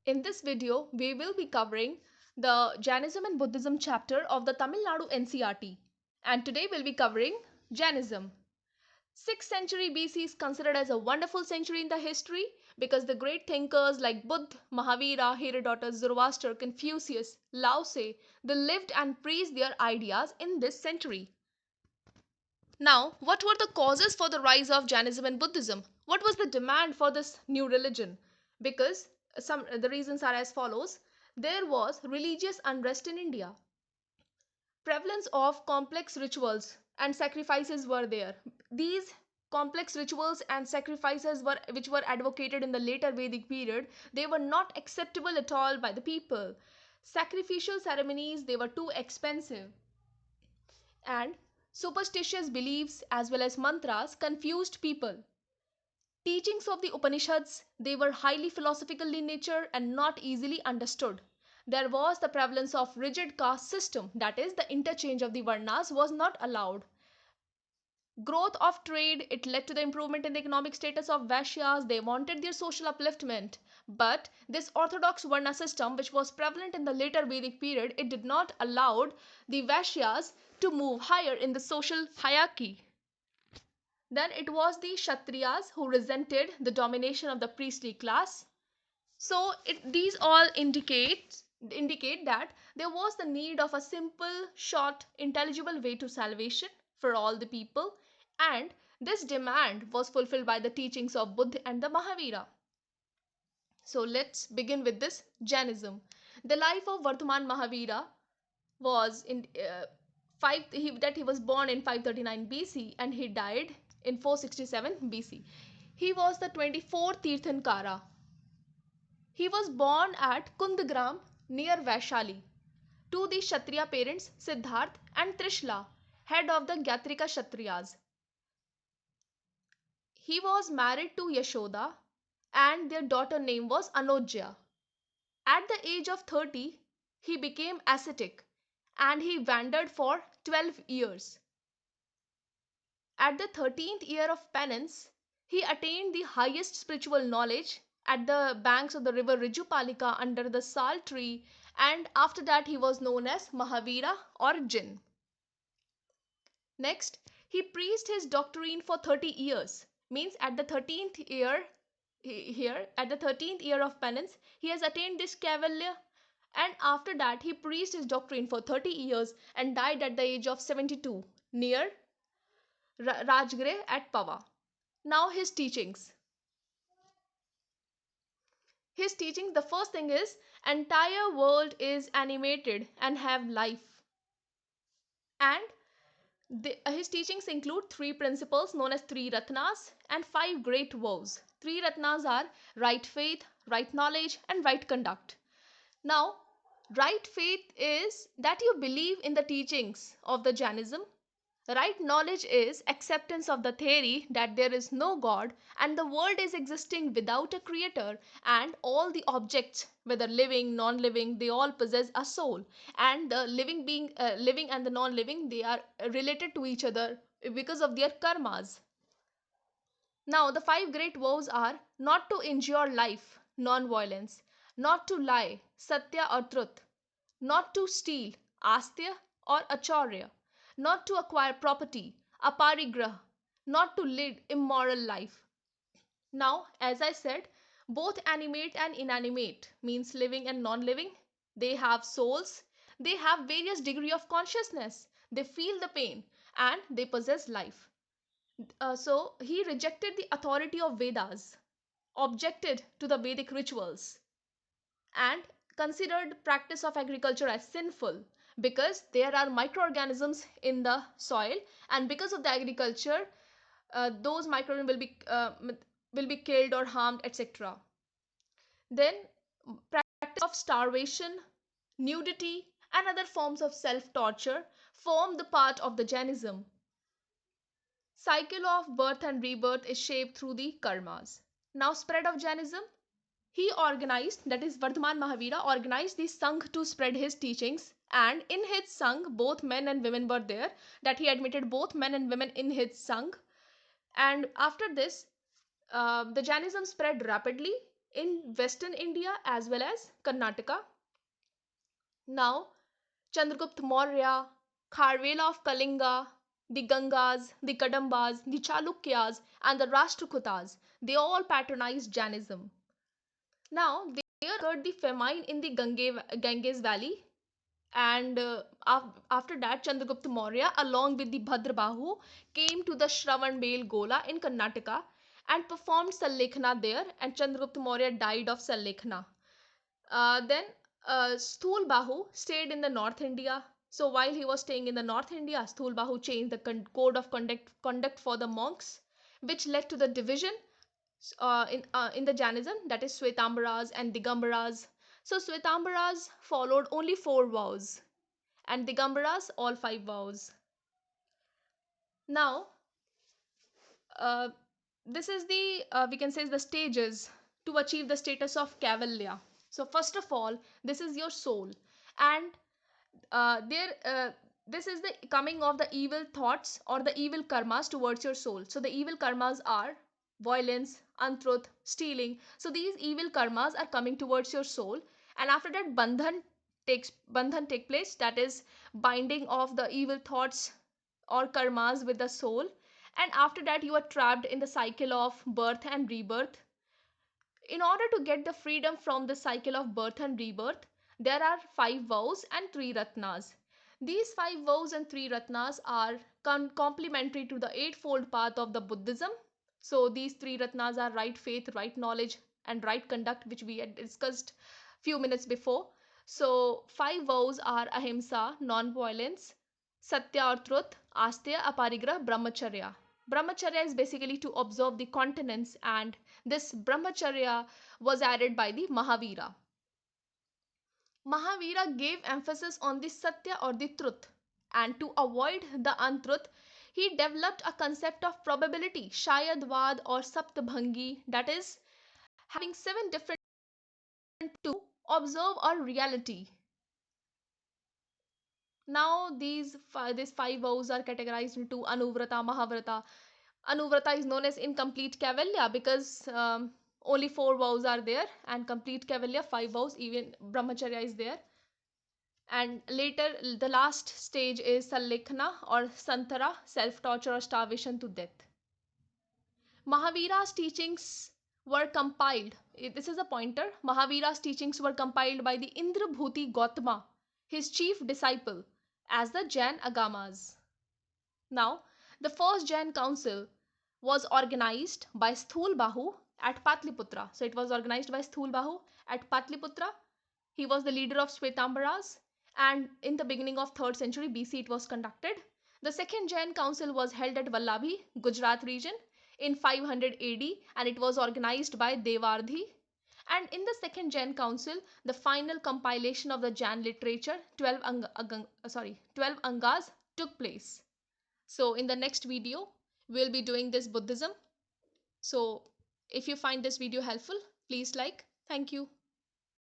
In this video, we will be covering the Jainism and Buddhism chapter of the Tamil NCERT. And today we'll be covering Jainism. 6th century BC is considered as a wonderful century in the history because the great thinkers like Buddha, Mahavira, Herodotus, Zoroaster, Confucius, Lao Tse, they lived and preached their ideas in this century. Now, what were the causes for the rise of Jainism and Buddhism? What was the demand for this new religion? Because the reasons are as follows. There was religious unrest in India. Prevalence of complex rituals and sacrifices were there. These complex rituals and sacrifices which were advocated in the later Vedic period, they were not acceptable at all by the people. Sacrificial ceremonies, they were too expensive, and superstitious beliefs as well as mantras confused people. Teachings of the Upanishads, they were highly philosophical in nature and not easily understood. There was the prevalence of rigid caste system, that is, the interchange of the varnas was not allowed. Growth of trade, it led to the improvement in the economic status of Vaishyas. They wanted their social upliftment. But this orthodox varna system, which was prevalent in the later Vedic period, it did not allow the Vaishyas to move higher in the social hierarchy. Then it was the Kshatriyas who resented the domination of the priestly class. So these all indicate that there was the need of a simple, short, intelligible way to salvation for all the people, and this demand was fulfilled by the teachings of Buddha and the Mahavira. So let's begin with this Jainism. The life of Vardhaman Mahavira was in he was born in 539 BC and he died in 467 BC. He was the 24th Tirthankara. He was born at Kundagram near Vaishali to the Kshatriya parents Siddharth and Trishla, head of the Gyatrika Kshatriyas. He was married to Yashoda and their daughter name was Anojja. At the age of 30, he became ascetic and he wandered for 12 years. At the 13th year of penance, he attained the highest spiritual knowledge at the banks of the river Rijupalika under the sal tree, and after that he was known as Mahavira or Jin. Next, he preached his doctrine for 30 years. Means at the 13th year at the 13th year of penance, he has attained this Kavalya, and after that he preached his doctrine for 30 years and died at the age of 72 near Rajgre at Pava. Now his teachings. The first thing is entire world is animated and have life. And his teachings include three principles known as three ratnas and five great vows. Three ratnas are right faith, right knowledge, and right conduct. Now, right faith is that you believe in the teachings of the Jainism. Right knowledge is acceptance of the theory that there is no God and the world is existing without a creator, and all the objects, whether living, non-living, they all possess a soul, and the living and the non-living, they are related to each other because of their karmas. Now the five great vows are not to injure life, non-violence, not to lie, satya or truth, not to steal, astya or acharya, not to acquire property, aparigrah, not to lead immoral life. Now, as I said, both animate and inanimate means living and non-living. They have souls, they have various degree of consciousness, they feel the pain and they possess life. So he rejected the authority of Vedas, objected to the Vedic rituals, and considered practice of agriculture as sinful because there are microorganisms in the soil, and because of the agriculture, those microorganisms will be killed or harmed, etc. Then practice of starvation, nudity, and other forms of self-torture form the part of the Jainism. Cycle of birth and rebirth is shaped through the karmas. Now, spread of Jainism. He organized, that is Vardhaman Mahavira, organized the Sangh to spread his teachings, and in his Sangh, both men and women were there, that he admitted both men and women in his Sangh. And after this, the Jainism spread rapidly in western India as well as Karnataka. Now, Chandragupta Maurya, Kharvela of Kalinga, the Gangas, the Kadambas, the Chalukyas, and the Rashtrakutas, they all patronized Jainism. Now, they occurred the famine in the Ganges Valley, and after that, Chandragupta Maurya, along with the Bhadrabahu, came to the Shravanbel Gola in Karnataka and performed Sallekhana there, and Chandragupta Maurya died of Sallekhana. Then Sthul Bahu stayed in the North India. So while he was staying in the North India, Sthul Bahu changed the code of conduct for the monks, which led to the division in the Jainism, that is Swetambaras and Digambaras. So Swetambaras followed only four vows, and Digambaras all five vows. Now, uh, this is the we can say the stages to achieve the status of Kavalya. So first of all, this is your soul, and there this is the coming of the evil thoughts or the evil karmas towards your soul. So the evil karmas are violence, untruth, stealing. So these evil karmas are coming towards your soul, and after that bandhan take place, that is binding of the evil thoughts or karmas with the soul, and after that you are trapped in the cycle of birth and rebirth. In order to get the freedom from the cycle of birth and rebirth, there are five vows and three ratnas. These five vows and three ratnas are complementary to the eightfold path of the Buddhism. So these three ratnas are right faith, right knowledge, and right conduct, which we had discussed few minutes before. So five vows are ahimsa, non-violence, satya or truth, asteya, aparigrah, brahmacharya. Brahmacharya is basically to observe the continence, and this brahmacharya was added by the Mahavira. Mahavira gave emphasis on the satya or the truth, and to avoid the untruth, he developed a concept of probability, shayadvad or saptabhangi, that is having seven different to observe a reality. Now these five vows are categorized into Anuvrata, Mahavrata. Anuvrata is known as incomplete Kavalya because only four vows are there, and complete Kavalya, five vows, even Brahmacharya is there. And later, the last stage is Sallekhana or Santara, self torture or starvation to death. Mahavira's teachings were compiled. This is a pointer. Mahavira's teachings were compiled by the Indrabhuti Gautama, his chief disciple, as the Jain Agamas. Now, the first Jain council was organized by Sthul Bahu at Patliputra. So it was organized by Sthul Bahu at Patliputra. He was the leader of Swetambaras, and in the beginning of 3rd century BC it was conducted. The second Jain council was held at Vallabhi, Gujarat region in 500 AD, and it was organized by Devardhi. And in the second Jain council, the final compilation of the Jain literature, 12 Angas, took place. So in the next video, we'll be doing this Buddhism. So if you find this video helpful, please like. Thank you.